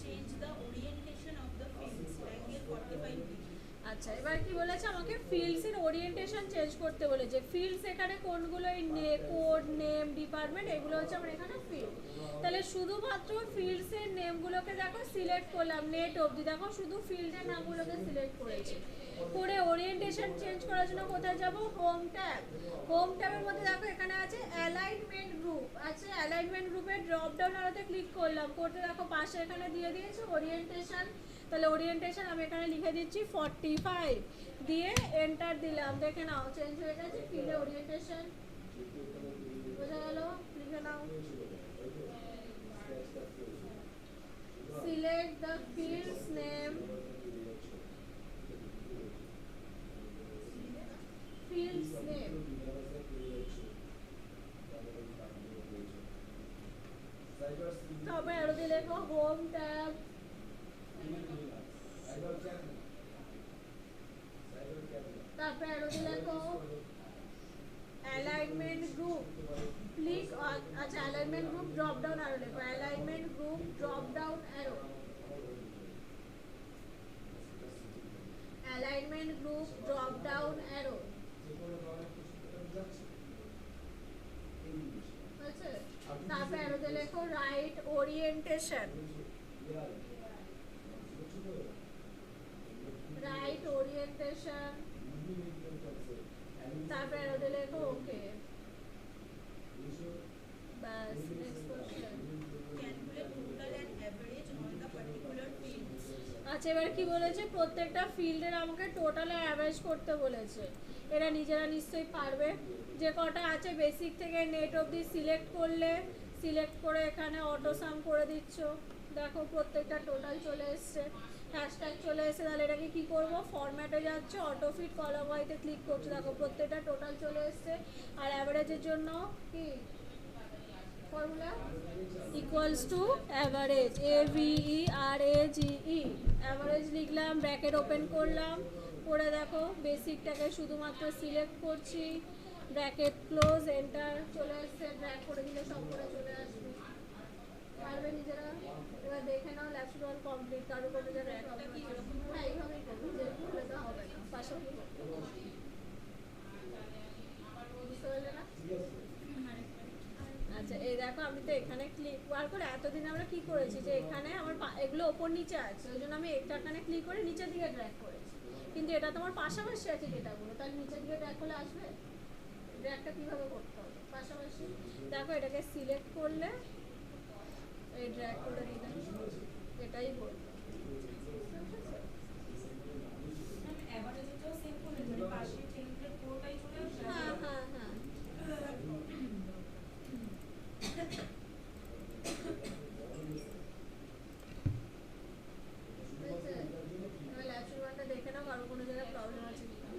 Change the orientation of the fields. Angle 45 degree. আচ্ছা, এবার কি বলেছে আমাকে, ফিল্ডস এর ওরিয়েন্টেশন চেঞ্জ করতে বলেছে। ফিল্ডস এখানে কোনগুলো, এই কোড, নেম, ডিপার্টমেন্ট, এগুলো হচ্ছে আমার এখানে ফিল্ড। তাহলে শুধুমাত্র ফিল্ডস এর নেমগুলোকে দেখো সিলেক্ট করলাম, নেট অবধি দেখো শুধু ফিল্ডের নামগুলোকে সিলেক্ট করেছি। করে ওরিয়েন্টেশন চেঞ্জ করার জন্য কোথায় যাব, হোম ট্যাব। হোম ট্যাবের মধ্যে দেখো এখানে আছে অ্যালাইনমেন্ট গ্রুপ, আছে অ্যালাইনমেন্ট গ্রুপের ড্রপ ডাউন আরোতে ক্লিক করলাম, করতে দেখো পাশে এখানে দিয়ে দিয়েছে ওরিয়েন্টেশন। তাহলে ওরিয়েন্টেশন আমি এখানে লিখে দিচ্ছি 45, দিয়ে এন্টার দিলাম, দেখে নাও চেঞ্জ হয়ে গেছে ফিল্ডে ওরিয়েন্টেশন। বোঝা গেল, লিখে নাও। Select the fields name, fields name, তারপরে আরো দিয়ে লেখো হোম ট্যাব, তারপরে আরো দিয়ে লেখো অ্যালাইনমেন্ট গ্রুপ, ক্লিক। আচ্ছা, অ্যালাইনমেন্ট গ্রুপ ড্রপ ডাউন আরো লেখো, alignment group drop down arrow, alignment group drop down arrow. তারপরে আরোতে লেখো রাইট ওরিয়েন্টেশন, রাইট ওরিয়েন্টেশন, তারপরে আরোতে লেখো ওকে। বাস, next question. Calculate total and average on the particular fields. আচ্ছা, এবার কি বলেছে, প্রত্যেকটা ফিল্ডের আমাকে টোটাল আর অ্যাভারেজ করতে বলেছে। এরা নিজেরা নিশ্চয়ই পারবে। যে কটা আছে বেসিক থেকে নেট অবধি সিলেক্ট করলে, সিলেক্ট করে এখানে অটো সাম করে দিচ্ছ, দেখো প্রত্যেকটা টোটাল চলে এসছে, হ্যাশট্যাগ চলে এসছে। তাহলে এটাকে কি করব, ফরম্যাটে যাচ্ছে, অটো ফিট কলাম ওয়াইতে ক্লিক করছো, দেখো প্রত্যেকটা টোটাল চলে এসছে। আর অ্যাভারেজের জন্য কি formula, equals to average, AVERAGE, average লিখলাম, ব্র্যাকেট ওপেন করলাম, করে দেখো বেসিকটাকে শুধুমাত্র সিলেক্ট করছি, ব্র্যাকেট ক্লোজ, এন্টার, চলে আসছে। ড্র্যাগ করে দিলে সব করে চলে আসবে, পারবে নিজেরা। এবার দেখে নাও ল্যাপটপ অল কমপ্লিট। কারো কোনো জায়গায় প্রবলেম কি এরকম, হ্যাঁ এইভাবেই করবো, যেরকম হলে তো হবে না, পাশাপাশি করতে হবে। বুঝতে পারলে না? আচ্ছা, এই দেখো আমি তো এখানে ক্লিক বার করে, এতদিন আমরা কি করেছি যে এখানে আমার এগুলো ওপর নিচে আছে, ওই জন্য আমি এখানে ক্লিক করে নিচের দিকে ড্র্যাগ করেছি। কিন্তু এটা তোমার পাশাপাশি আছে ডেটাগুলো, তাহলে নিচের দিকে ড্র্যাগ করলে আসবে। ড্র্যাগটা কিভাবে করতে হবে, পাশাপাশি দেখো এটাকে সিলেক্ট করলে এই ড্র্যাগ করে দিলে এটাই বলবো। অ্যাভারেজটাও সেভ করে দিলে পাশে টেমপ্লেট পুরোটাই চলে আসবে। হ্যাঁ হ্যাঁ হ্যাঁ, এবার ল্যাপটপটা দেখে নাও কারো কোনো জায়গায় প্রবলেম আছে কিনা।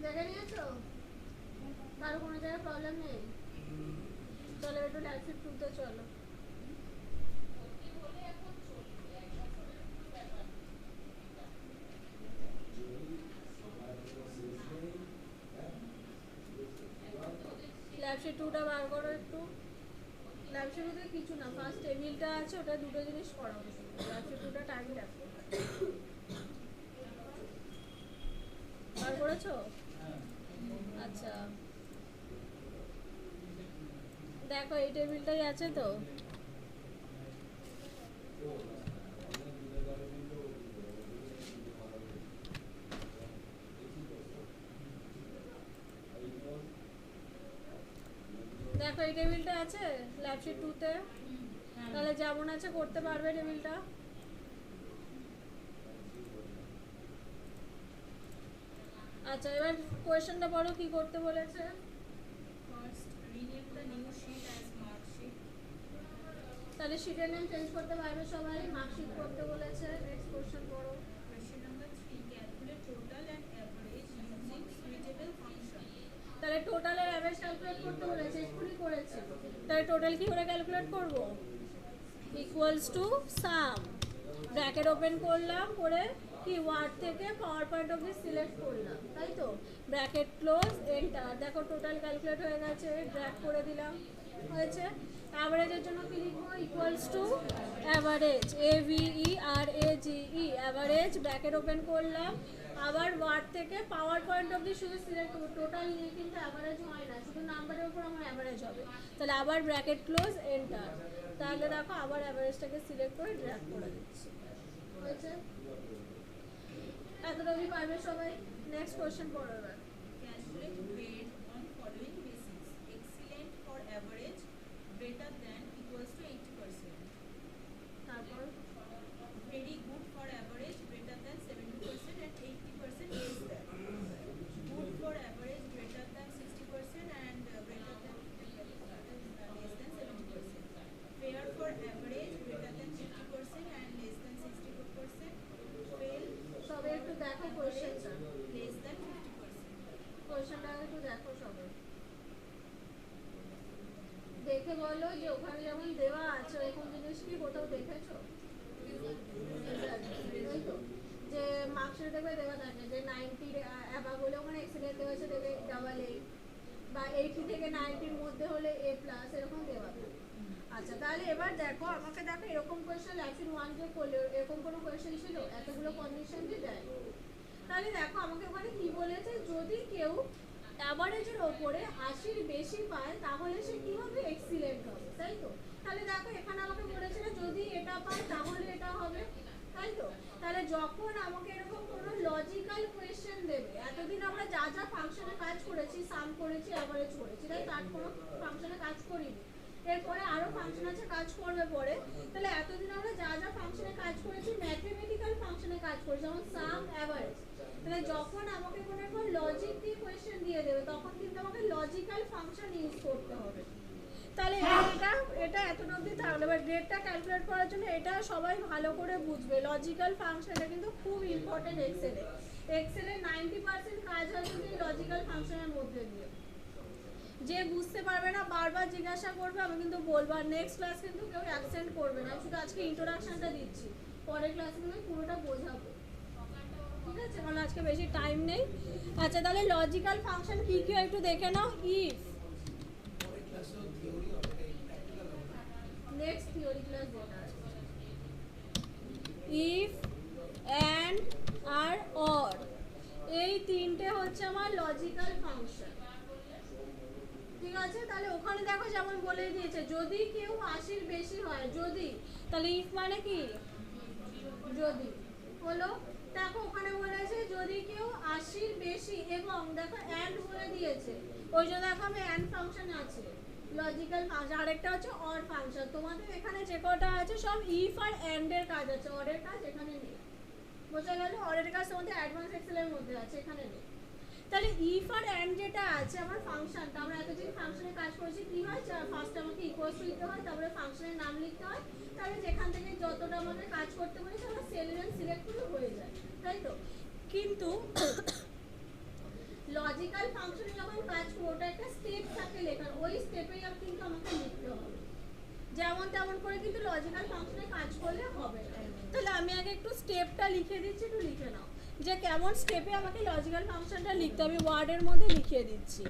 দেখে নিয়েছো, কারো কোনো জায়গায় প্রবলেম নেই? চলো একটু ল্যাপটপ তুলতে চলো। ল্যাবশিট 2টা বার করো একটু। ল্যাবশিট 2তে কিছু না, ফার্স্ট টেবিলটা আছে ওটা দুটো জিনিস করাবো। ল্যাবশিট 2টা টাইম দেখো। বার করেছো? আচ্ছা দেখো এই টেবিলটাই আছে তো। দেখো এই টেবিলটা আছে ল্যাবশিট 2তে, তাহলে যেমন আছে করতে পারবে টেবিলটা। আচ্ছা এবার কোয়েশ্চেনটা পড়ো কি করতে বলেছে। First, rename the new sheet as mark sheet. তাহলে শিটের নেম চেঞ্জ করতে পারবে সবাই, মার্কশিট করতে বলেছে। নেক্সট কোশ্চেন পড়ো। Question number 3, calculate total and average using suitable function. তাহলে টোটাল আর অ্যাভারেজ ক্যালকুলেট করতে বলেছে, এক্ষুনি করেছি। তাহলে টোটাল কি করে ক্যালকুলেট করব? Equals to some, bracket open করলাম, করে কি ওয়ার্ড থেকে পাওয়ার পয়েন্ট অবধি সিলেক্ট করলাম, তাই তো। Bracket close, enter. দেখো টোটাল ক্যালকুলেট হয়ে গেছে, ড্র্যাগ করে দিলাম, হয়েছে। অ্যাভারেজের জন্য কি লিখবো? Equals to average, AVERAGE, average, bracket open করলাম, আবার ওয়ার্ড থেকে পাওয়ার পয়েন্ট অবধি শুধু সিলেক্ট করবো, টোটাল নিয়ে কিন্তু অ্যাভারেজ হয় না, শুধু নাম্বারের উপর আমার অ্যাভারেজ হবে। তাহলে আবার ব্র্যাকেট ক্লোজ, এন্টার। তাহলে দেখো আবার অ্যাভারেজটাকে সিলেক্ট করে ড্র্যাগ করে দিচ্ছি, হয়েছে। এতটুকুই পারবে সবাই। নেক্সট কোশ্চেন পড়ো এবার। Calculate grade on following basis. Excellent for average, greater than equals to 80%. তারপর Very good for average, greater than 70% and 80% less than. Good for average, greater than 60% and greater than less than 70%. Fair for average, greater than 50% and less than 60%. Fail, সবাই একটু দেখো কোশ্চেনটা, less than 50%. কোশ্চেনটা একটু দেখো সবাই, দেখে বলো যে ওখানে যেমন দেওয়া আছে এরকম জিনিস কি কোথাও দেখেছো? তাই তো, যে মার্কশিটে দেখবে দেওয়া থাকে যে 90 অ্যাবাভ হলে ওখানে এক্সেলেন্ট দেওয়া আছে, দেবে AA, বা 80 থেকে 90 মধ্যে হলে A+, এরকম দেওয়া থাকে। আচ্ছা তাহলে এবার দেখো আমাকে, দেখো এরকম কোয়েশ্চেন ল্যাবশিট 1 যে করলে এরকম কোনো কোয়েশ্চেন ছিল? এতগুলো কন্ডিশন দিয়ে দেয়। তাহলে দেখো আমাকে ওখানে কি বলেছে, যদি কেউ অ্যাভারেজের ওপরে 80-র বেশি পায় তাহলে সে কি হবে? এক্সিলেন্ট হবে, তাই তো। তাহলে দেখো এখানে আমাকে বলেছে না যদি এটা পায় তাহলে এটা হবে, তাই তো। তাহলে যখন আমাকে এরকম কোনো লজিক্যাল কোয়েশ্চেন দেবে, এতদিন আমরা যা যা ফাংশনে কাজ করেছি, সাম করেছি, অ্যাভারেজ করেছি, তাই তার কোনো ফাংশনে কাজ করিনি, এরপরে আরো ফাংশন আছে কাজ করবে পরে। তাহলে এতদিন আমরা যা যা ফাংশনে কাজ করেছি ম্যাথমেটিক্যাল ফাংশনে কাজ করেছি, যেমন সাম, অ্যাভারেজ। তাহলে যখন আমাকে কোনো একটা লজিক দিয়ে কোয়েশ্চেন দিয়ে দেবে তখন কিন্তু আমাকে লজিক্যাল ফাংশন ইউজ করতে হবে। তাহলে এটা এতটা অবধি থাকলো। এবার গ্রেডটা ক্যালকুলেট করার জন্য এটা সবাই ভালো করে বুঝবে, লজিক্যাল ফাংশনটা কিন্তু খুব ইম্পর্টেন্ট এক্সেলে। এক্সেলে 90% কাজ হয় কিন্তু লজিক্যাল ফাংশনের মধ্যে দিয়ে। যে বুঝতে পারবে না বারবার জিজ্ঞাসা করবে, আমি কিন্তু বলবো। আর নেক্সট ক্লাস কিন্তু কেউ অ্যাবসেন্ট করবে না, শুধু আজকে ইন্ট্রোডাকশনটা দিচ্ছি, পরের ক্লাসে কিন্তু পুরোটা বোঝাবো, ঠিক আছে, কারণ আজকে বেশি টাইম নেই। আচ্ছা তাহলে লজিক্যাল ফাংশন কি কি একটু দেখে নাও। ইফ, নেক্সট থিওরি ক্লাস যেটা আছে, ইফ, অ্যান্ড আর অর, এই তিনটে হচ্ছে আমার লজিক্যাল ফাংশন, ঠিক আছে। তাহলে ওখানে দেখো যেমন বলে দিয়েছে যদি কেউ 80-র বেশি হয়, যদি, তাহলে ইফ মানে কি? যদি হলো। দেখো ওখানে বলেছে যদি কেউ 80-র বেশি, এবং দেখো অ্যান্ড বলে দিয়েছে, ওই জন্য দেখো আমি অ্যান্ড ফাংশন আছে, লজিক্যাল ফাংশন। আরেকটা হচ্ছে অর ফাংশন। তোমাদের এখানে যে কটা আছে সব ইফ আর অ্যান্ড এর কাজ আছে, অরের কাজ এখানে নেই, বোঝা গেল। অরের কাজ তোমাদের অ্যাডভান্স এক্সেলের মধ্যে আছে, এখানে নেই। তাহলে ইফ আর অ্যান্ড যেটা আছে আমার ফাংশনটা, আমরা এতদিন ফাংশনে কাজ করেছি, কি হয় ফার্স্ট আমাকে ইকুয়ালস টু দিতে হয়, তারপরে ফাংশনের নাম লিখতে হয়, তারপরে যেখান থেকে যতটা আমাদের কাজ করতে বলেছে আমরা সেল সিলেক্ট করে হয়ে যায়, তাই তো। কিন্তু লজিক্যাল ফাংশনে যখন কাজ করব ওটা একটা স্টেপ থাকে লেখার, ওই স্টেপেই কিন্তু আমাকে লিখতে হবে, যেমন তেমন করে কিন্তু লজিক্যাল ফাংশনে কাজ করলে হবে না। তাহলে আমি আগে একটু স্টেপটা লিখে দিচ্ছি, একটু লিখে নাও যে কেমন স্টেপে আমাকে লজিক্যাল ফাংশনটা লিখতে হবে, ওয়ার্ডের মধ্যে লিখিয়ে দিচ্ছি।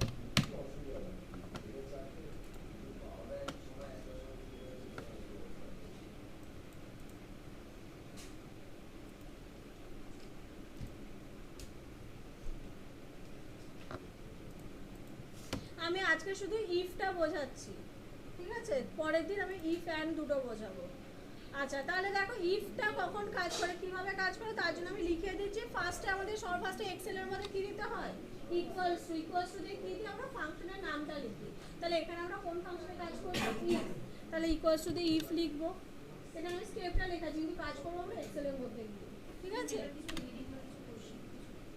আমি আজকে শুধু ইফটা বোঝাচ্ছি, ঠিক আছে? পরের দিন আমি ইফ অ্যান্ড দুটো বোঝাবো। আচ্ছা, তাহলে দেখো ইফটা কখন কাজ করে, কিভাবে কাজ করে তার জন্য আমি লিখে দিচ্ছি। ফার্স্টে আমাদের সবার ফার্স্টে এক্সেলের মধ্যে কি দিতে হয়, ইকুয়ালস টু দিয়ে কি দিই আমরা, ফাংশনের নামটা লিখি। তাহলে এখানে আমরা কোন ফাংশনে কাজ করব, ইফ। তাহলে ইকুয়ালস টু দিয়ে ইফ লিখবো। এখানে আমি স্টেপটা লেখাচ্ছি, কিন্তু কাজ করবো আমরা এক্সেলের মধ্যে গিয়ে, ঠিক আছে?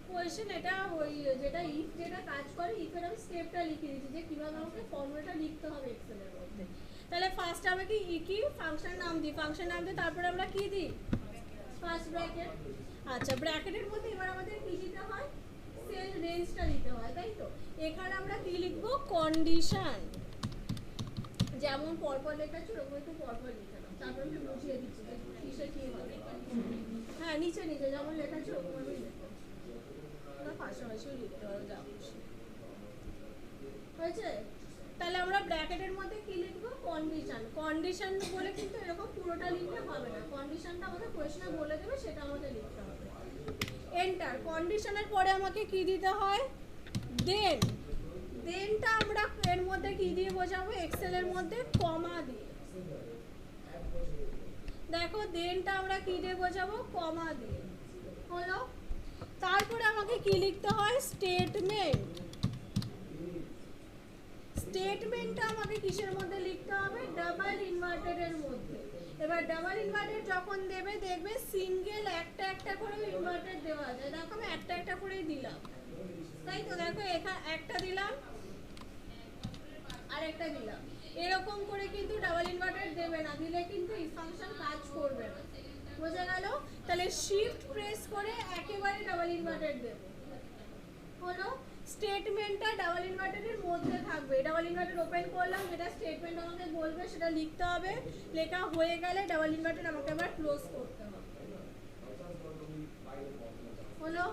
কোয়েশ্চেন এটা ওই যেটা ইফ যেটা কাজ করে, ইফের আমি স্টেপটা লিখে দিচ্ছি যে কিভাবে আমাকে ফর্মুলাটা লিখতে হবে এক্সেলের মধ্যে। তাহলে ফার্স্ট আমরা কি ফাংশন নাম দিই, ফাংশন নাম দিয়ে তারপরে আমরা কি দিই, ফার্স্ট ব্র্যাকেট। আচ্ছা, ব্র্যাকেটের মধ্যে এবার আমাদের কি দিতে হয়, সেল রেঞ্জটা দিতে হয়, তাই তো? এখানে আমরা কি লিখবো, কন্ডিশন। যেমন পরপর লেখা ছিল ওরকম একটু পরপর লিখে নাও, তারপর আমি বুঝিয়ে দিচ্ছি যে কিসে কি হবে। হ্যাঁ, নিচে নিচে যেমন লেখা ছিল ওরকম আমি লিখবো, তোমরা পাশাপাশিও লিখতে পারো, যা খুশি। হয়েছে? তাহলে আমরা ব্র্যাকেটের মধ্যে কি লিখবো, কন্ডিশন। কন্ডিশন বলে কিন্তু এরকম পুরোটা লিখলে হবে না, কন্ডিশনটা আমাদের কোয়েশ্চনে বলে দেবে, সেটা আমাদের লিখতে হবে। এন্টার। কন্ডিশনের পরে আমাকে কি দিতে হয়, দেন। দেনটা আমরা এর মধ্যে কি দিয়ে বোঝাবো, এক্সেলের মধ্যে কমা দিয়ে। দেখো দেনটা আমরা কি দিয়ে বোঝাবো, কমা দিয়ে। হলো? তারপরে আমাকে কি লিখতে হয়, স্টেটমেন্ট। স্টেটমেন্টটা আমাকে কিসের মধ্যে লিখতে হবে, ডাবল ইনভার্টেডের মধ্যে। এবার ডাবল ইনভার্টেড যখন দেবে দেখবে সিঙ্গেল একটা একটা করে ইনভার্টেড দেওয়া যায়। দেখো আমি একটা একটা করেই দিলাম, তাই তো? দেখো এখানে একটা দিলাম আর একটা দিলাম, এরকম করে কিন্তু ডাবল ইনভার্টেড দেবে না, দিলে কিন্তু এই ফাংশন কাজ করবে না। বোঝা গেল? তাহলে শিফট প্রেস করে একেবারে ডাবল ইনভার্টেড দেব। হলো? স্টেটমেন্টটা ডাবল ইনভার্টেডের মধ্যে থাকবে। ডাবল ইনভার্টেড ওপেন করলাম, যেটা স্টেটমেন্ট আমাকে বলবে সেটা লিখতে হবে। লেখা হয়ে গেলে ডাবল ইনভার্টেড আমাকে আবার ক্লোজ করতে হবে। হলো?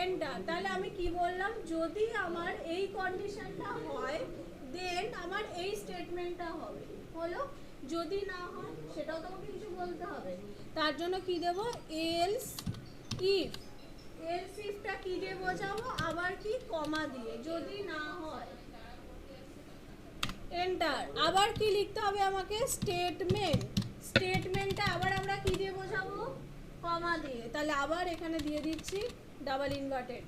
এন্টার। তাহলে আমি কি বললাম, যদি আমার এই কন্ডিশনটা হয় দেন আমার এই স্টেটমেন্টটা হবে। হলো? যদি না হয় সেটাও তোমাকে কিছু বলতে হবে, তার জন্য কি দেব, এলস ইফ। এলস ইফটা কি দিয়ে বোঝাবো, আবার কি, কমা দিয়ে, যদি না হয়। এন্টার। আবার কি লিখতে হবে আমাকে, স্টেটমেন্ট। স্টেটমেন্টটা আবার আমরা কি দিয়ে বোঝাবো, কমা দিয়ে। তাহলে আবার এখানে দিয়ে দিচ্ছি ডাবল ইনভার্টেড।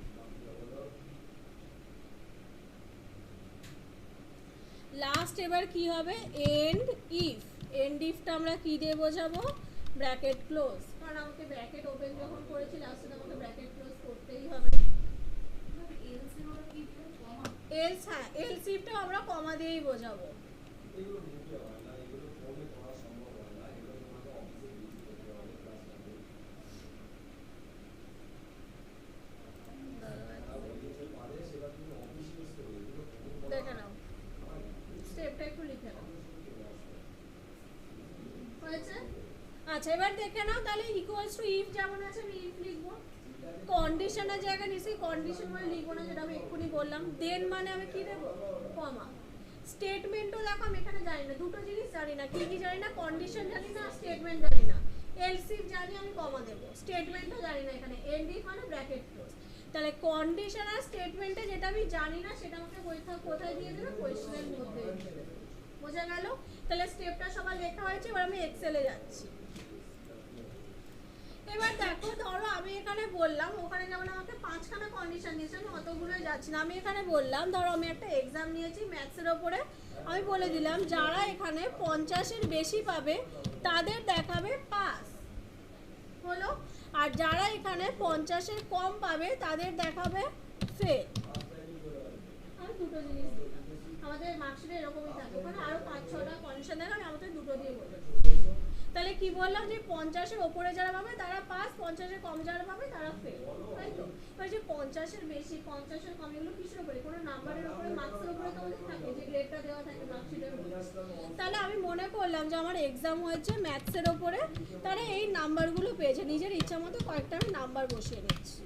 লাস্ট এবার কি হবে, এন্ড ইফ। এন্ড ইফটা আমরা কি দিয়ে বোঝাবো, ব্র্যাকেট ক্লোজ। কারণ আমাকে ব্র্যাকেট ওপেন যখন করেছি লাস্টে আমাকে ব্র্যাকেট ক্লোজ করতেই হবে। এলস, হ্যাঁ, এলস ইফটা আমরা কমা দিয়েই বোঝাবো। দেখে নাও, স্টেপটা একটু লিখে নাও। হয়েছে? আচ্ছা, এবার দেখে নাও। তাহলে ইকুয়ালস টু ইফ যেমন আছে আমি ইফ লিখবো, কন্ডিশনের জায়গায় নিশ্চয়ই কন্ডিশন মানে লিখবো না, যেটা আমি এক্ষুনি বললাম। দেন মানে আমি কি দেবো, কমা। স্টেটমেন্টও দেখো আমি এখানে জানি না, দুটো জিনিস জানি না। কি কি জানি না, কন্ডিশন জানি না, স্টেটমেন্ট জানি না। এলস ইফ জানি, আমি কমা দেবো। স্টেটমেন্টও জানি না, এখানে এন্ড ইফ মানে ব্র্যাকেট ক্লোজ। তাহলে কন্ডিশন আর স্টেটমেন্টে যেটা আমি জানি না সেটা আমাকে কোথায় দিয়ে দেবে, কোয়েশ্চেনের মধ্যে। বোঝা গেল? তাহলে স্টেপটা সবার লেখা হয়েছে, এবার আমি এক্সেলে যাচ্ছি। এবার দেখো, ধরো আমি এখানে বললাম, ওখানে যেমন আমাকে 5খানা কন্ডিশন দিয়েছে, আমি অতগুলোই যাচ্ছি না। আমি এখানে বললাম, ধরো আমি একটা এক্সাম নিয়েছি ম্যাথসের ওপরে, আমি বলে দিলাম যারা এখানে 50-এর বেশি পাবে তাদের দেখাবে পাস। হলো? আর যারা এখানে 50-এর কম পাবে তাদের দেখাবে ফেল। আমি দুটো জিনিস দিলাম, আমাদের মার্কশিটে এরকমই থাকে, ওখানে আরো 5-6টা কন্ডিশন দেখো, আমি আমাদের দুটো দিয়ে বললাম। তাহলে কি বললাম, যে 50-এর ওপরে যারা পাবে তারা পাস, 50-এর কম যারা পাবে তারা ফেল, তাই তো? এবার যে 50-এর বেশি 50-এর কম এগুলো কিসের উপরে, কোনো নাম্বারের উপরে, মার্কসের উপরে তোমাদের থাকে, যে গ্রেডটা দেওয়া থাকে মার্কশিটের উপরে। তাহলে আমি মনে করলাম যে আমার এক্সাম হয়েছে ম্যাথসের ওপরে, তারা এই নাম্বারগুলো পেয়েছে, নিজের ইচ্ছা মতো কয়েকটা আমি নাম্বার বসিয়ে নিচ্ছি।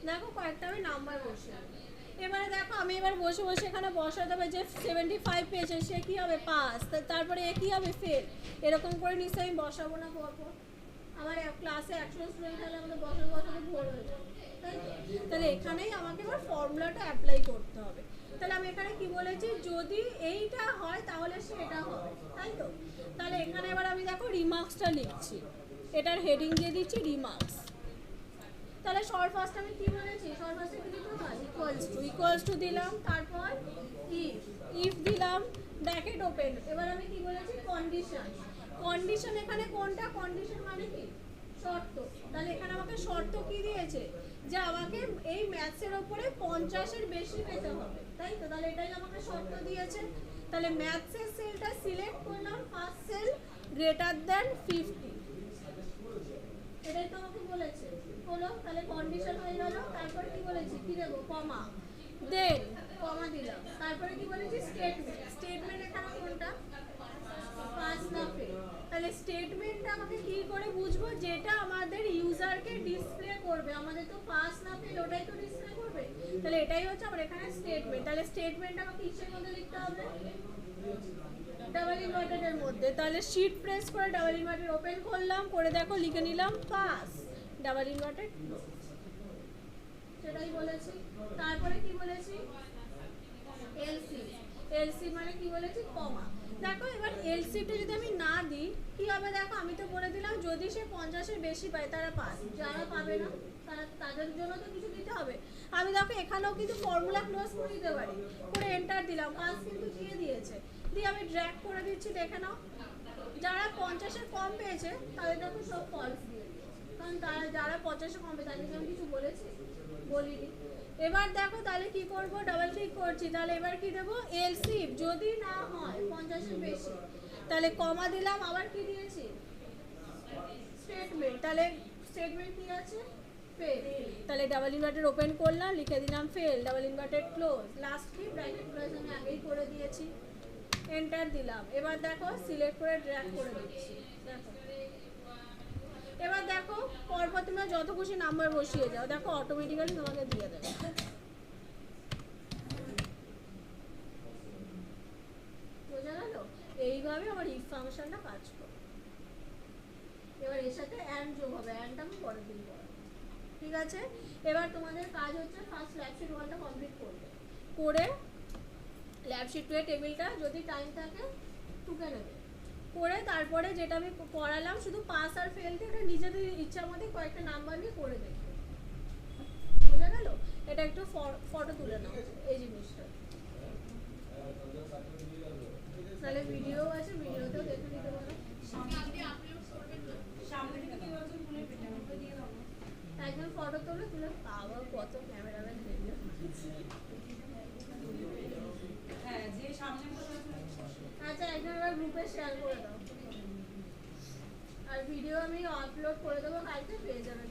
দেখো কয়েকটা আমি নাম্বার বসিয়ে, এবারে দেখো আমি এবার বসে বসে এখানে বসাতে হবে, যে 75 পেয়েছে সে কি হবে, পাস। তারপরে এ কি হবে, ফেল। এরকম করে নিশ্চয়ই আমি বসাবো না পরপর, আমার ক্লাসে 100 স্টুডেন্ট হলে আমাদের বছর বছর ভোর হয়ে যাবে, তাই তো? তাহলে এখানেই আমাকে এবার ফর্মুলাটা অ্যাপ্লাই করতে হবে। তাহলে আমি এখানে কি বলেছি, যদি এইটা হয় তাহলে সেটা হবে, তাই তো? তাহলে এখানে এবার আমি দেখো রিমার্কসটা লিখছি, এটার হেডিং দিয়ে দিচ্ছি রিমার্কস। তাহলে শর্ট ফার্স্ট আমি কি বলেছি, শর্ট ফার্স্টে কি দিতে হয়, ইকুয়ালস টু দিলাম, তারপর ইফ দিলাম, ব্র্যাকেট ওপেন। এবার আমি কি বলেছি, কন্ডিশন এখানে কোনটা, কন্ডিশন মানে কি শর্ত। তাহলে এখানে আমাকে শর্ত কি দিয়েছে, যে আমাকে এই ম্যাথসের উপরে 50-এর বেশি পেতে হবে, তাই তো? তাহলে এটাই আমাকে শর্ত দিয়েছে। তাহলে ম্যাথসের সেলটা সিলেক্ট করলাম, ফার্স্ট সেল গ্রেটার দ্যান 50, এটাই তো আমাকে বলেছে। হলো, তাহলে কন্ডিশন হয়ে গেল। তারপরে কি বলেছি, কি দেবো, কমা, দেন কমা দিলাম। তারপরে কি বলেছি, স্টেটমেন্ট এখানে কোনটা, পাস না ফেল। তাহলে স্টেটমেন্টটা আমাকে কি করে বুঝবো, যেটা আমাদের ইউজারকে ডিসপ্লে করবে, আমাদের তো পাস না ফেল ওটাই তো ডিসপ্লে করবে। তাহলে এটাই হচ্ছে আমার এখানে স্টেটমেন্ট। তাহলে স্টেটমেন্ট আমাকে কিসের মধ্যে লিখতে হবে, ডাবল ইনভার্টেডের মধ্যে। তাহলে শিট প্রেস করে ডাবল ইনভার্টেড ওপেন করলাম, করে দেখো লিখে নিলাম পাস ডাবল ইনভার্টেড, সেটাই বলেছি। তারপরে কি বলেছি, এলসি মানে কি বলেছি, কমা। দেখো এবার এলসিটা যদি আমি না দিই কি হবে, দেখো আমি তো বলে দিলাম যদি সে 50-এর বেশি পায় তারা পাস, যারা পাবে না তাদের জন্য তো কিছু দিতে হবে। আমি দেখো এখানেও কিন্তু ফর্মুলা ক্লোজ করে দিতে পারি, করে এন্টার দিলাম, পাস কিন্তু দিয়ে দিয়েছে। দিয়ে আমি ড্র্যাগ করে দিচ্ছি, দেখে নাও যারা 50-এর কম পেয়েছে তাদের দেখো সব ফলস দিয়ে দিয়েছে, কারণ তারা যারা 50-এর কম পেয়েছে তাদেরকে আমি কিছু বলেছি, বলিনি। এবার দেখো তাহলে কি করব, ডাবল ক্লিক করছি, তাহলে এবার কি দেবো, এলসি যদি না হয় 50-এর বেশি, তাহলে কমা দিলাম, আবার কি দিয়েছি, স্টেটমেন্ট। তাহলে স্টেটমেন্ট কি আছে, ফেল। তাহলে ডাবল ইনভার্টেড ওপেন করলাম, লিখে দিলাম fail double inverted close, last কি ব্র্যাকেট ক্লোজ আমি আগেই করে দিয়েছি, এন্টার দিলাম। এবার দেখো সিলেক্ট করে ড্র্যাগ করে দিচ্ছি, দেখো এবার দেখো পরপর তোমরা যত খুশি নাম্বার বসিয়ে যাও, দেখো অটোমেটিক্যালি তোমাকে দিয়ে দেবে। বোঝা গেল? এইভাবে আমার ইফ ফাংশনটা কাজ করে। এবার এর সাথে অ্যান্ড যোগ হবে, অ্যান্ডটা আমি পরের দিন পড়াবো, ঠিক আছে? এবার তোমাদের কাজ হচ্ছে ফার্স্ট ল্যাবশিট 1টা কমপ্লিট করবে, করে ল্যাবশিট 2 এর টেবিলটা যদি টাইম থাকে টুকে নেবে, করে তারপরে যেটা আমি করালাম শুধু পাস আর ফেলতে, এটা নিজেদের ইচ্ছার মধ্যে কয়েকটা নাম্বার নিয়ে করে দেখবে। বোঝা গেল? এটা একটু ফটো তুলে নাও এই জিনিসটা, তাহলে ভিডিও আছে, ভিডিওতেও দেখে নিতে পারো। একজন ফটো তুলে আবার কত ক্যামেরাম্যান ভিডিও, আচ্ছা একজন এবার গ্রুপে শেয়ার করে দাও, আর ভিডিও আমি আপলোড করে দেবো, কালকে পেয়ে যাবেন।